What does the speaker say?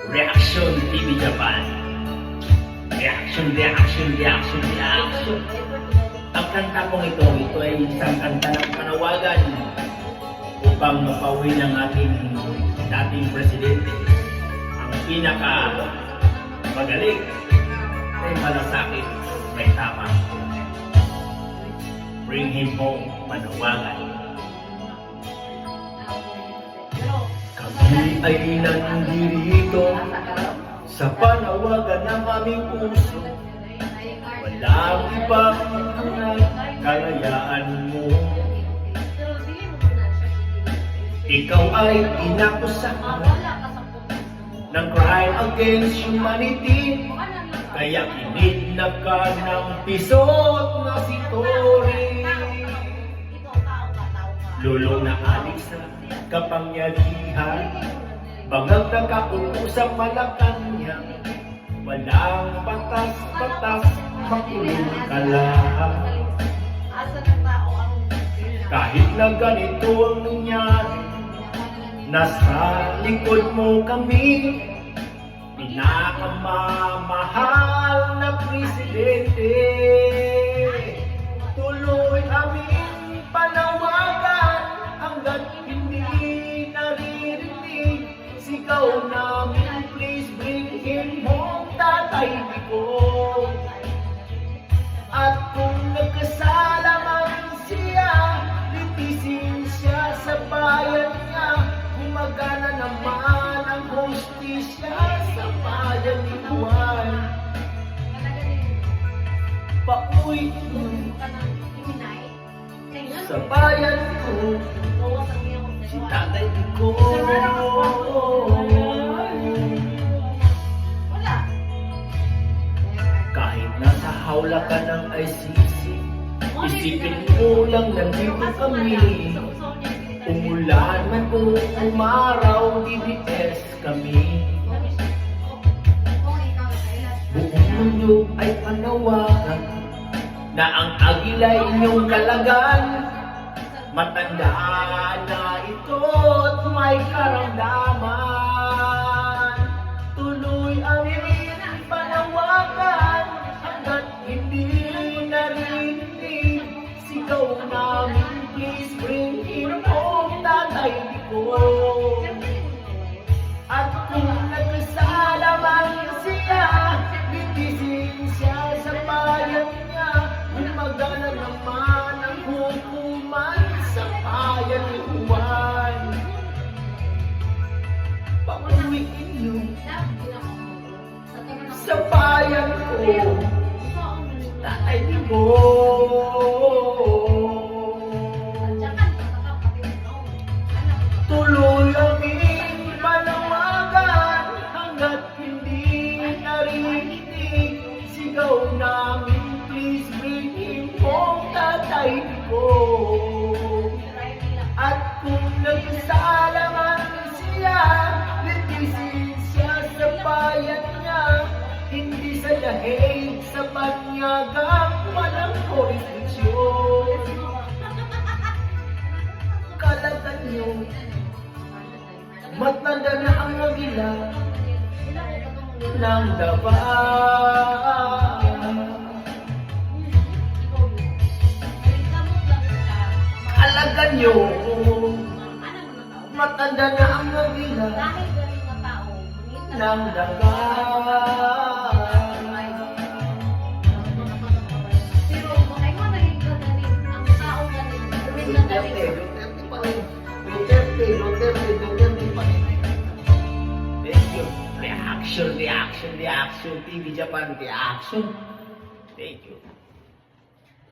Reaction TV Japan. Reaction. Ang kanta pong ito ay isang kanta ng panawagan upang mapauwi ng ating dating presidente. Ang pinaka magaling ay malasakit, may tama. Bring him home, panawagan. Kami ay nandirito sa panawagan ng aming puso. Walang ibang kalayaan mo. Ikaw ay inakusahan ng crime against humanity. Kaya kinidnap ka ng pisot na si Tory. Lulong na alik sa kapangyarihan, bangag nakaupo sa Malacanang. Walang batas, makulong ka lang. Kahit na ganito ang nangyari, nasa likod mo kami. Pinakamamahal na presidente. Tuloy aming panawagan hanggat hindi naririnig. Sigaw namin, please bring him home, Tatay Digong. At kung nagkasala man siya, litisin siya sa bayan niya. Gumagana naman ang hostisya sa bayan ni Juan. Pauwi sa bayan ko, si Tatay Digong. Kahit nasa hawla ka ng ICC, isipin mo lang nandito kami. Umulan man o umaraw, DDS kami. Buong mundo ay panawagan na ang agila inyong kalagan. Matanda na ito't may karamdaman. Tuloy ang panawagan hanggat hindi narinig. Sigaw namin, please bring him home, Tatay Digong. At kung nagkasala man siya, litisin siya sa bayan niya. Gumagana naman ang hukuman sa bayan ni Juan. Pauwiin niyo sa bayan ko, Tatay Digong. Tuloy aming panawagan hanggat hindi narinig. Sigaw namin, please bring him home, Tatay Digong. At kung nagsala man siya, litisin siya sa bayan niya. Hindi sa dahig, sa banyagang walang jurisdiksyon. Kalagan niyo, matanda na ang agila ng daba. Kalagan niyo, matanda na ang agila ng daba. Duterte pa rin. Thank you. Reaction TV Japan. Reaction. Thank you.